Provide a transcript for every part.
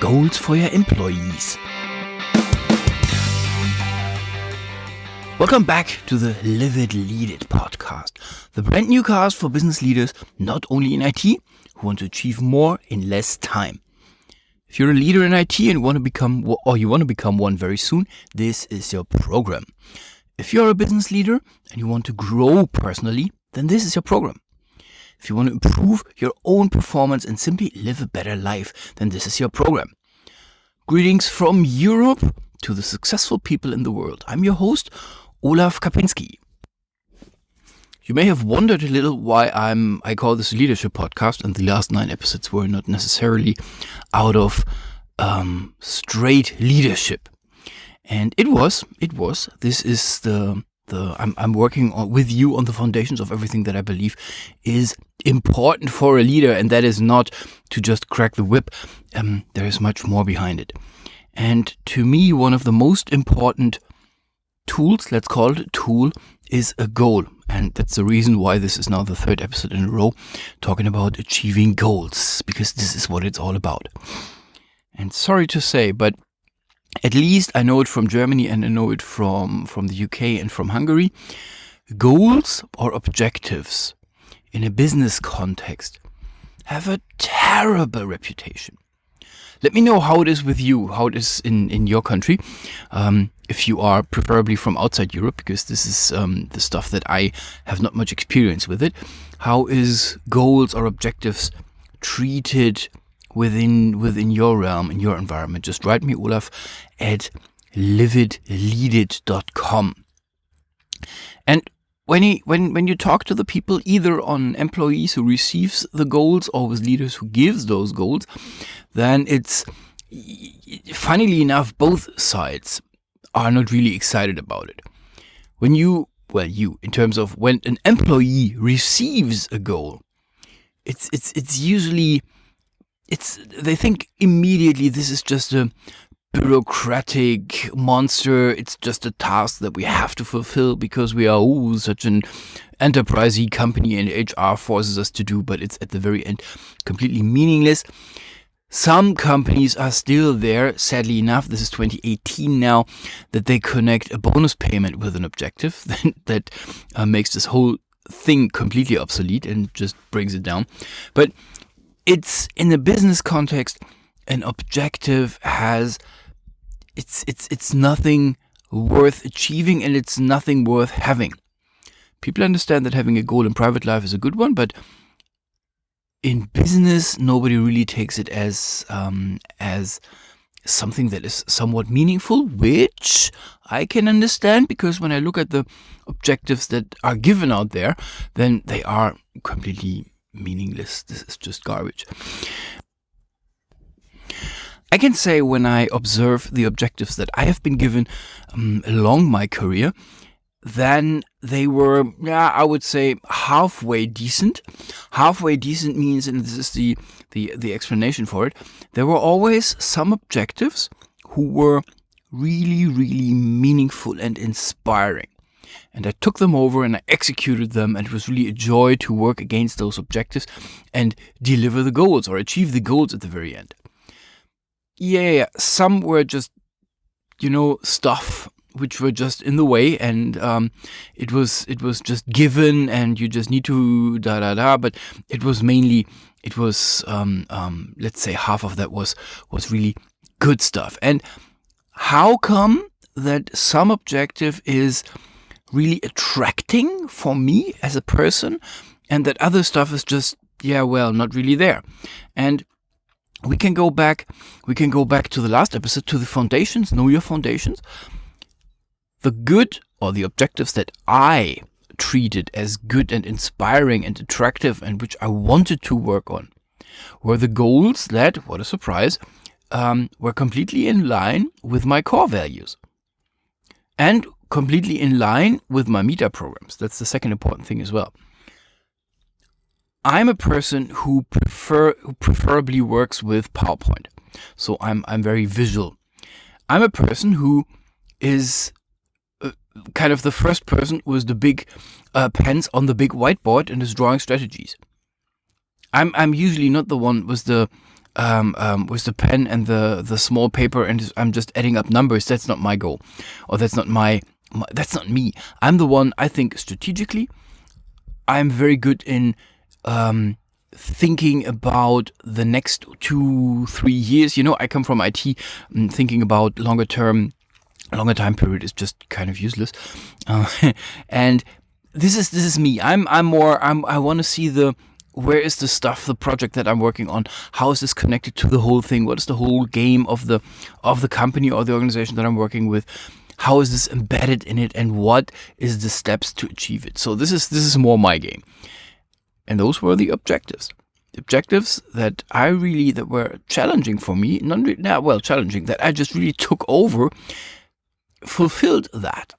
goals for your employees. Welcome back to the Live It, Lead It podcast, the brand new cast for business leaders, not only in IT, who want to achieve more in less time. If you're a leader in IT and you want to become one very soon, this is your program. If you're a business leader and you want to grow personally, then this is your program. If you want to improve your own performance and simply live a better life, then this is your program. Greetings from Europe to the successful people in the world. I'm your host, Olaf Kapinski. You may have wondered a little why I call this a leadership podcast, and the last 9 episodes were not necessarily out of straight leadership. And it was. This is I'm working with you on the foundations of everything that I believe is important for a leader, and that is not to just crack the whip. There is much more behind it. And to me, one of the most important tools, let's call it a tool, is a goal. And that's the reason why this is now the 3rd episode in a row talking about achieving goals, because this is what it's all about. And sorry to say, but at least I know it from Germany and I know it from the UK and from Hungary. Goals or objectives in a business context have a terrible reputation. Let me know how it is with you, how it is in your country. If you are preferably from outside Europe, because this is the stuff that I have not much experience with it. How is goals or objectives treated within your realm, in your environment? Just write me, Olaf, at liveitleadit.com. And when you talk to the people, either on employees who receives the goals or with leaders who gives those goals, then it's, funnily enough, both sides are not really excited about it. In terms of when an employee receives a goal, it's usually, they think immediately this is just a bureaucratic monster. It's just a task that we have to fulfill because we are such an enterprisey company and HR forces us to do, but it's at the very end completely meaningless. Some companies are still there, sadly enough, this is 2018 now, that they connect a bonus payment with an objective that makes this whole thing completely obsolete and just brings it down. But it's in a business context, an objective it's nothing worth achieving and it's nothing worth having. People understand that having a goal in private life is a good one, but in business, nobody really takes it as something that is somewhat meaningful, which I can understand, because when I look at the objectives that are given out there, then they are completely meaningless. This is just garbage. I can say when I observe the objectives that I have been given along my career, then they were, I would say, halfway decent. Halfway decent means, and this is the explanation for it, there were always some objectives who were really, really meaningful and inspiring. And I took them over and I executed them, and it was really a joy to work against those objectives and deliver the goals or achieve the goals at the very end. Yeah, some were just, stuff which were just in the way, and it was just given, and you just need to but it was mainly, let's say half of that was really good stuff. And how come that some objective is really attracting for me as a person, and that other stuff is just, not really there? And we can go back to the last episode, to the foundations, know your foundations. The good, or the objectives that I treated as good and inspiring and attractive and which I wanted to work on, were the goals that, what a surprise, were completely in line with my core values and completely in line with my meetup programs. That's the second important thing as well. I'm a person who preferably works with PowerPoint, so I'm very visual. I'm a person who is kind of the first person with the big pens on the big whiteboard and is drawing strategies. I'm usually not the one with the with the pen and the small paper, and I'm just adding up numbers. That's not my goal, or that's not that's not me. I'm the one, I think, strategically. I'm very good in thinking about the next 2-3 years. I come from IT, thinking about longer time period is just kind of useless. And this is me. I want to see where is the stuff, the project that I'm working on? How is this connected to the whole thing? What is the whole game of the company or the organization that I'm working with? How is this embedded in it, and what is the steps to achieve it? So this is more my game. And those were the objectives. The objectives that were challenging for me, challenging, that I just really took over, fulfilled that.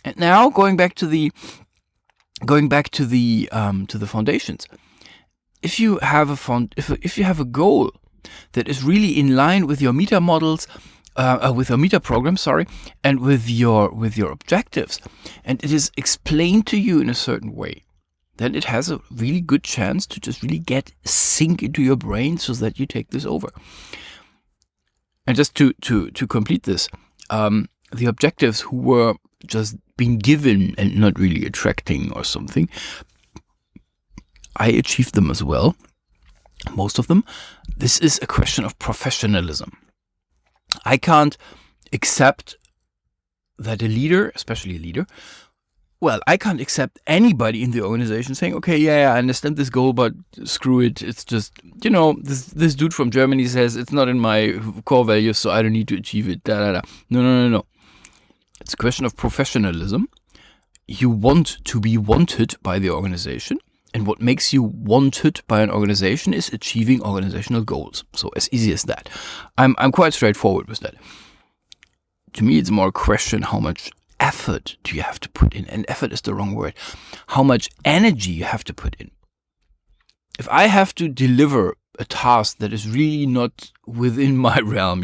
And now going back to the foundations. If you have if you have a goal that is really in line with your meta models, with your meta program, and with your objectives, and it is explained to you in a certain way, then it has a really good chance to just really sink into your brain so that you take this over. And just to complete this, the objectives who were just being given and not really attracting or something, I achieved them as well. Most of them. This is a question of professionalism. I can't accept that a leader, especially a leader, I can't accept anybody in the organization saying, okay, yeah, I understand this goal, but screw it. It's just, this dude from Germany says it's not in my core values, so I don't need to achieve it. No. It's a question of professionalism. You want to be wanted by the organization, and what makes you wanted by an organization is achieving organizational goals. So as easy as that. I'm quite straightforward with that. To me, it's more a question: how much effort do you have to put in? And effort is the wrong word. How much energy you have to put in. If I have to deliver a task that is really not within my realm,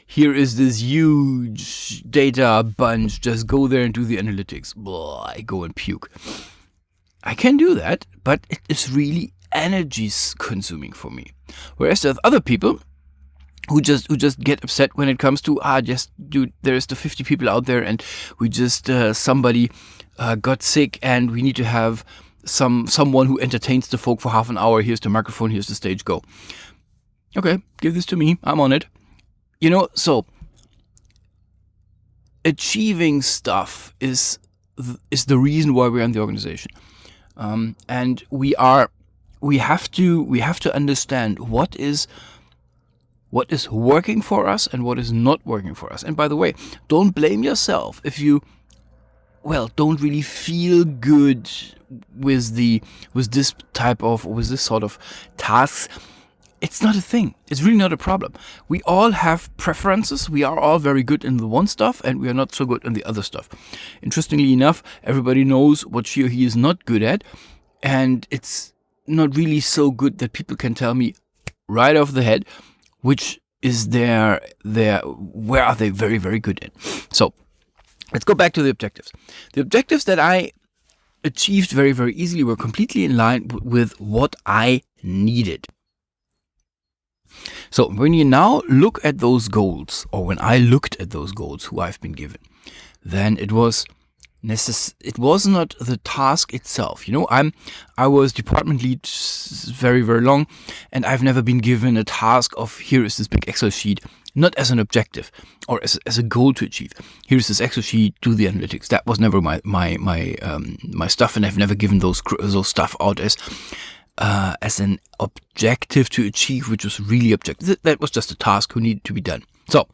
here is this huge data bunch, just go there and do the analytics. Blah, I go and puke. I can do that, but it is really energy consuming for me. Whereas there's other people who just get upset when it comes to there's the 50 people out there, and we just somebody got sick, and we need to have someone who entertains the folk for half an hour. Here's the microphone, here's the stage, go. Okay, give this to me, I'm on it. So achieving stuff is the reason why we're in the organization, and we have to understand what is working for us and what is not working for us. And by the way, don't blame yourself if you don't really feel good with this sort of tasks. It's not a thing. It's really not a problem. We all have preferences. We are all very good in the one stuff, and we are not so good in the other stuff. Interestingly enough, everybody knows what she or he is not good at, and it's not really so good that people can tell me right off the head which is where are they very, very good in. So let's go back to the objectives. The objectives that I achieved very, very easily were completely in line with what I needed. So when you now look at those goals, or when I looked at those goals who I've been given, then it was not the task itself. I was department lead very, very long, and I've never been given a task of, here is this big Excel sheet, not as an objective or as a goal to achieve. Here's this Excel sheet, do the analytics. That was never my stuff, and I've never given those stuff out as an objective to achieve, which was really objective. That was just a task who needed to be done. So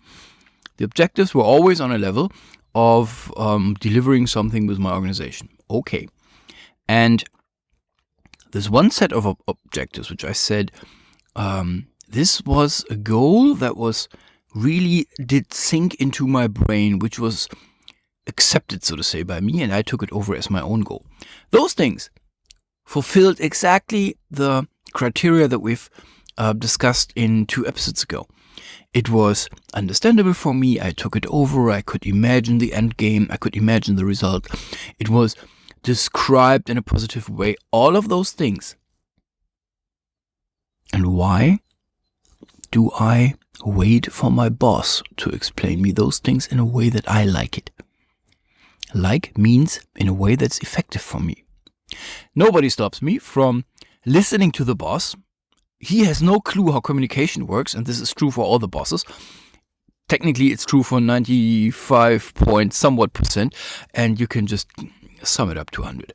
the objectives were always on a level of delivering something with my organization. Okay. And there's one set of objectives which I said, this was a goal that was really did sink into my brain, which was accepted, so to say, by me, and I took it over as my own goal. Those things fulfilled exactly the criteria that we've discussed in 2 episodes ago. It was understandable for me. I took it over. I could imagine the end game. I could imagine the result. It was described in a positive way. All of those things. And why? do I wait for my boss to explain me those things in a way that I like it? Like means in a way that's effective for me. Nobody stops me from listening to the boss. He has no clue how communication works, and this is true for all the bosses. Technically, it's true for 95 point somewhat %, and you can just sum it up to 100.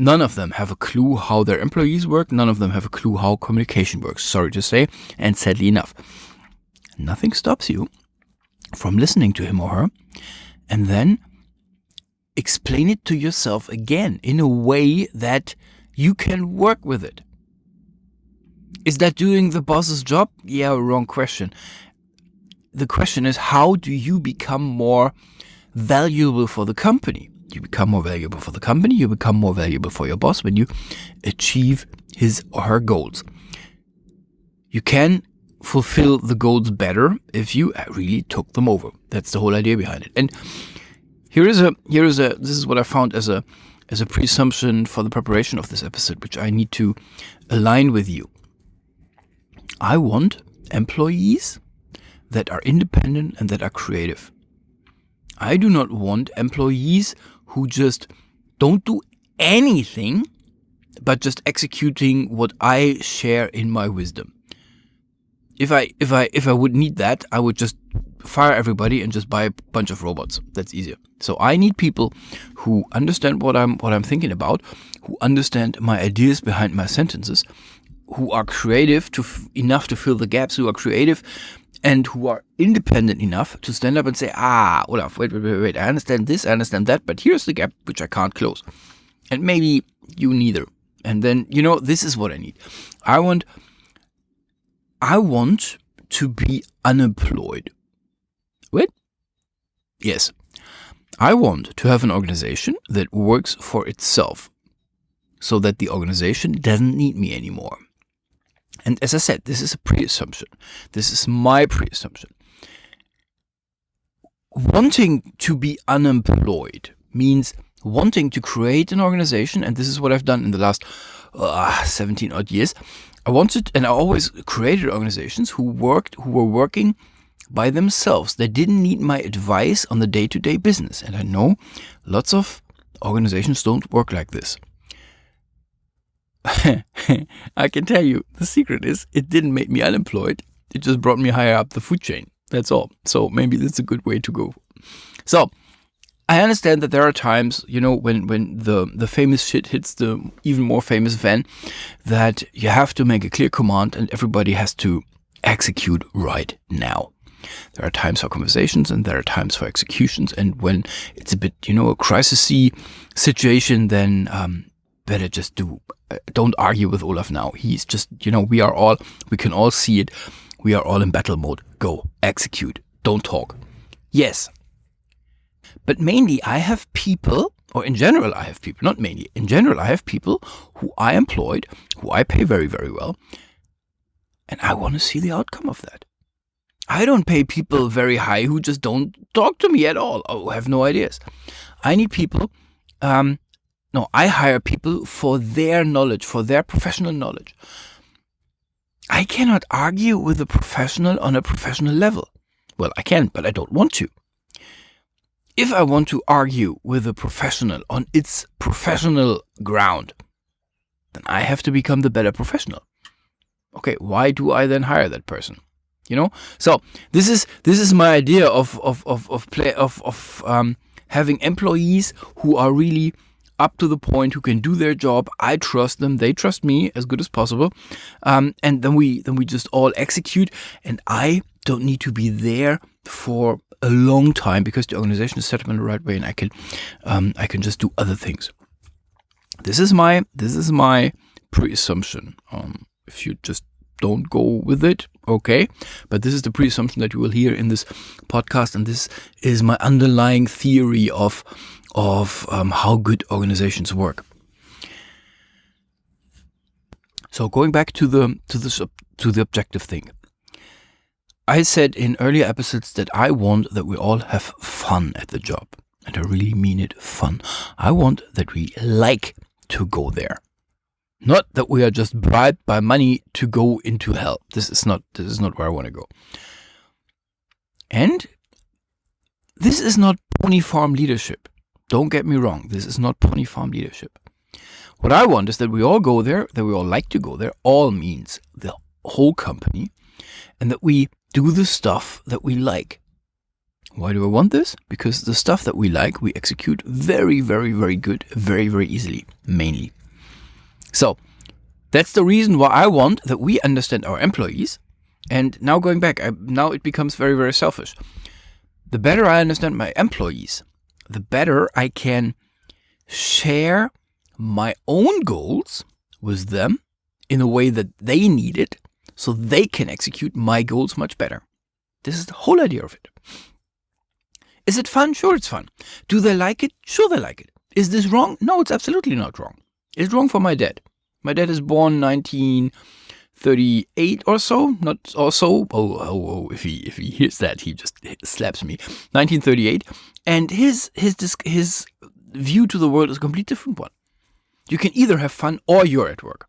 None of them have a clue how their employees work. None of them have a clue how communication works, sorry to say, and sadly enough. Nothing stops you from listening to him or her and then explain it to yourself again in a way that you can work with it. Is that doing the boss's job? Yeah, wrong question. The question is, how do you become more valuable for the company? You become more valuable for the company, you become more valuable for your boss when you achieve his or her goals. You can fulfill the goals better if you really took them over. That's the whole idea behind it. And this is what I found as a presumption for the preparation of this episode, which I need to align with you. I want employees that are independent and that are creative. I do not want employees who just don't do anything but just executing what I share in my wisdom. If I would need that, I would just fire everybody and just buy a bunch of robots. That's easier. So I need people who understand what I'm thinking about, who understand my ideas behind my sentences, who are creative enough to fill the gaps, who are creative and who are independent enough to stand up and say, Olaf, wait, I understand this, I understand that, but here's the gap which I can't close. And maybe you neither. And then, this is what I need. I want to be unemployed. Wait? Yes. I want to have an organization that works for itself so that the organization doesn't need me anymore. And as I said, this is a pre-assumption. This is my pre-assumption. Wanting to be unemployed means wanting to create an organization, and this is what I've done in the last 17 odd years. I always created organizations who were working by themselves. They didn't need my advice on the day-to-day business. And I know lots of organizations don't work like this. I can tell you, the secret is it didn't make me unemployed. It just brought me higher up the food chain. That's all. So maybe that's a good way to go. So I understand that there are times, when the famous shit hits the even more famous fan, that you have to make a clear command and everybody has to execute right now. There are times for conversations and there are times for executions. And when it's a bit, a crisis-y situation, then better just don't argue with Olaf now. He's just, we can all see it. We are all in battle mode. Go, execute, don't talk. Yes. But mainly I have people, or in general I have people, not mainly, in general I have people who I employed, who I pay very, very well. And I want to see the outcome of that. I don't pay people very high who just don't talk to me at all, or have no ideas. I need people, I hire people for their knowledge, for their professional knowledge. I cannot argue with a professional on a professional level. Well, I can, but I don't want to. If I want to argue with a professional on its professional ground, then I have to become the better professional. Okay, why do I then hire that person? So this is my idea of having employees who are really up to the point, who can do their job. I trust them, they trust me as good as possible, and then we just all execute. And I don't need to be there for a long time because the organization is set up in the right way, and I can just do other things. This is my pre-assumption. If you just don't go with it, okay. But this is the pre-assumption that you will hear in this podcast, and this is my underlying theory of how good organizations work. So going back to the objective thing, I said in earlier episodes that I want that we all have fun at the job, and I really mean it, fun. I want that we like to go there. Not that we are just bribed by money to go into hell. This is not where I want to go. And this is not pony farm leadership. Don't get me wrong. This is not pony farm leadership. What I want is that we all go there, that we all like to go there. All means the whole company. And that we do the stuff that we like. Why do I want this? Because the stuff that we like, we execute very, very, very good, very, very easily, mainly. So that's the reason why I want that we understand our employees. And now going back, now it becomes very, very selfish. The better I understand my employees, the better I can share my own goals with them in a way that they need it, so they can execute my goals much better. This is the whole idea of it. Is it fun? Sure, it's fun. Do they like it? Sure, they like it. Is this wrong? No, it's absolutely not wrong. It's wrong for my dad. My dad is born 1938 or so. Not also. Oh! If he hears that, he just slaps me. 1938, and his view to the world is a completely different one. You can either have fun or you're at work.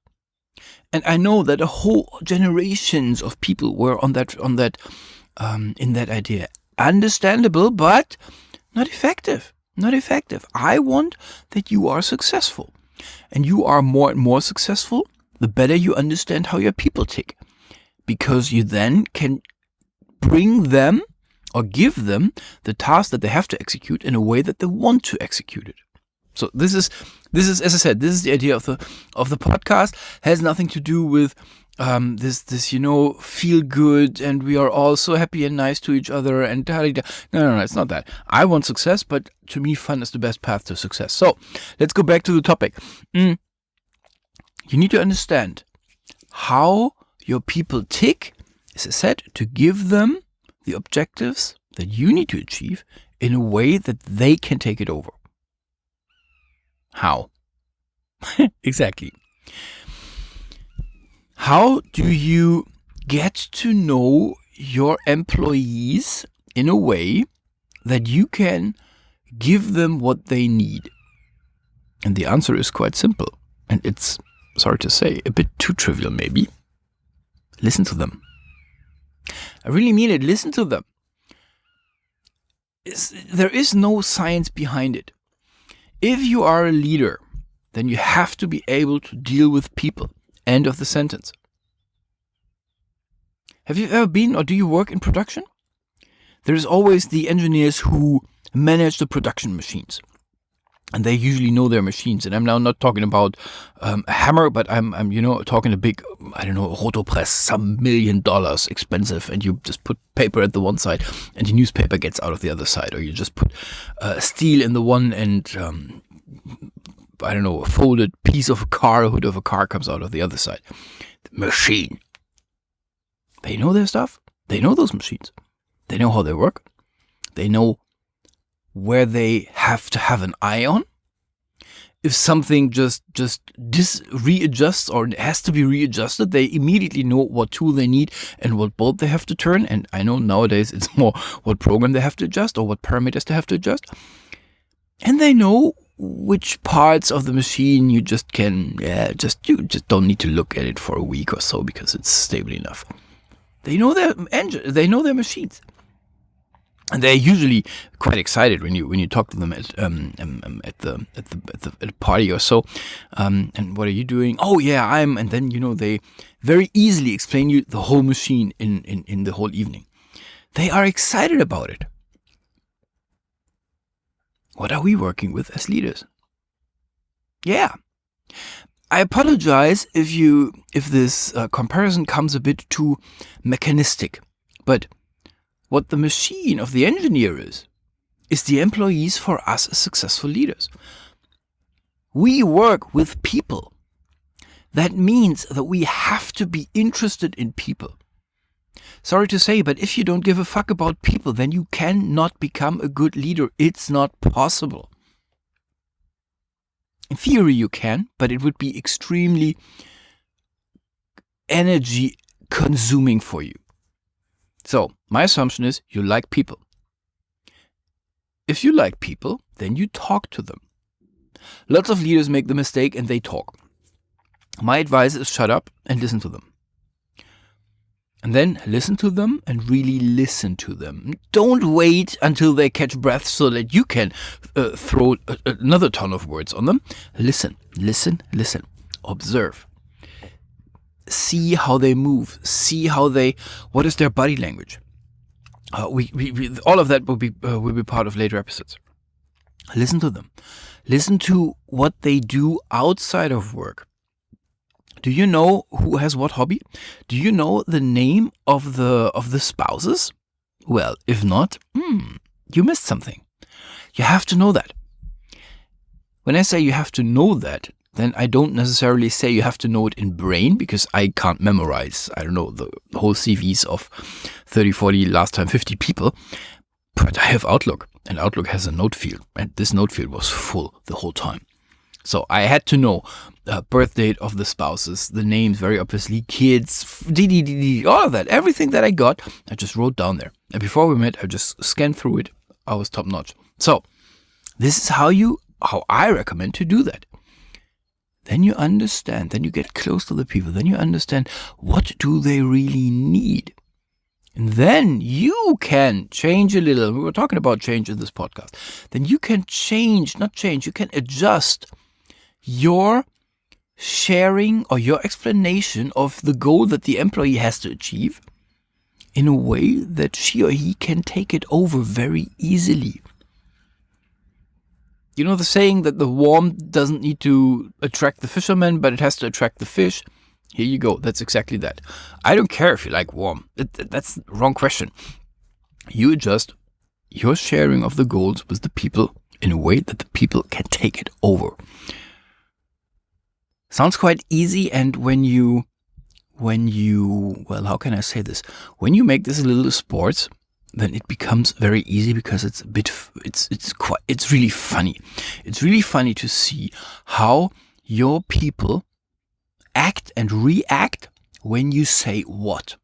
And I know that a whole generations of people were in that idea. Understandable, but not effective. Not effective. I want that you are successful. And you are more and more successful, the better you understand how your people tick. Because you then can bring them or give them the task that they have to execute in a way that they want to execute it. So this is, as I said, this is the idea of the podcast. Has nothing to do with this feel good and we are all so happy and nice to each other and da-da-da. No, it's not that. I want success, but to me, fun is the best path to success. So let's go back to the topic. You need to understand how your people tick, as I said, to give them the objectives that you need to achieve in a way that they can take it over. How? Exactly. How do you get to know your employees in a way that you can give them what they need? And the answer is quite simple. And it's, sorry to say, a bit too trivial maybe. Listen to them. I really mean it. Listen to them. There is no science behind it. If you are a leader, then you have to be able to deal with people. End of the sentence. Have you ever been or do you work in production? There's always the engineers who manage the production machines. And they usually know their machines. And I'm now not talking about a hammer, but I'm talking a big, rotopress, some $1 million expensive. And you just put paper at the one side and the newspaper gets out of the other side. Or you just put steel in the one and, a folded piece of a car, a hood of a car comes out of the other side. The machine. They know their stuff. They know those machines. They know how they work. They know where they have to have an eye on. If something just readjusts or has to be readjusted, they immediately know what tool they need and what bolt they have to turn. And I know nowadays it's more what program they have to adjust or what parameters they have to adjust. And they know which parts of the machine you just don't need to look at it for a week or so because it's stable enough. They know their engine. They know their machines. And they're usually quite excited when you talk to them at a party or so. And what are you doing? Oh yeah, and then they very easily explain you the whole machine in the whole evening. They are excited about it. What are we working with as leaders? Yeah. I apologize if this comparison comes a bit too mechanistic, but what the machine of the engineer is the employees for us as successful leaders. We work with people. That means that we have to be interested in people. Sorry to say, but if you don't give a fuck about people, then you cannot become a good leader. It's not possible. In theory you can, but it would be extremely energy consuming for you. So, my assumption is you like people. If you like people, then you talk to them. Lots of leaders make the mistake and they talk. My advice is shut up and listen to them. And then listen to them and really listen to them. Don't wait until they catch breath so that you can throw another ton of words on them. Listen. Observe. See how they move. See what is their body language. We all of that will be part of later episodes. Listen to them. Listen to what they do outside of work. Do you know who has what hobby? Do you know the name of the spouses? Well, if not, you missed something. You have to know that. When I say you have to know that, then I don't necessarily say you have to know it in brain, because I can't memorize, I don't know, the whole CVs of 30, 40, last time 50 people. But I have Outlook, and Outlook has a note field, and this note field was full the whole time. So I had to know birth date of the spouses, the names, very obviously, kids, all of that. Everything that I got, I just wrote down there. And before we met, I just scanned through it. I was top notch. So this is how I recommend to do that. Then you understand, then you get close to the people, then you understand what do they really need. And then you can change a little. We were talking about change in this podcast. Then you can you can adjust your sharing or your explanation of the goal that the employee has to achieve in a way that she or he can take it over very easily. You know the saying that the worm doesn't need to attract the fisherman, but it has to attract the fish? Here you go. That's exactly that. I don't care if you like worm. That's the wrong question. You adjust your sharing of the goals with the people in a way that the people can take it over. Sounds quite easy, and when you, well, how can I say this? When you make this a little sport, then it becomes very easy, because it's really funny. It's really funny to see how your people act and react when you say what.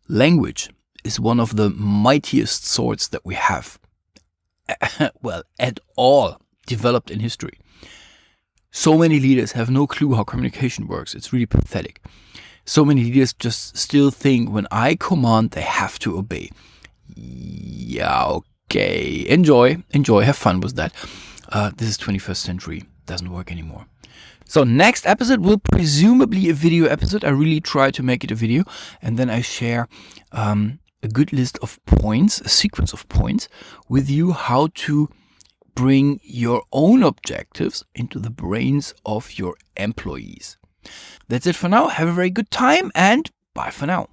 Language is one of the mightiest swords that we have, well, at all developed in history. So many leaders have no clue how communication works. It's really pathetic. So many leaders just still think when I command, they have to obey. Yeah, okay. Enjoy, have fun with that. This is 21st century. Doesn't work anymore. So next episode will presumably a video episode. I really try to make it a video, and then I share a good list of points, a sequence of points with you, how to bring your own objectives into the brains of your employees. That's it for now. Have a very good time, and bye for now.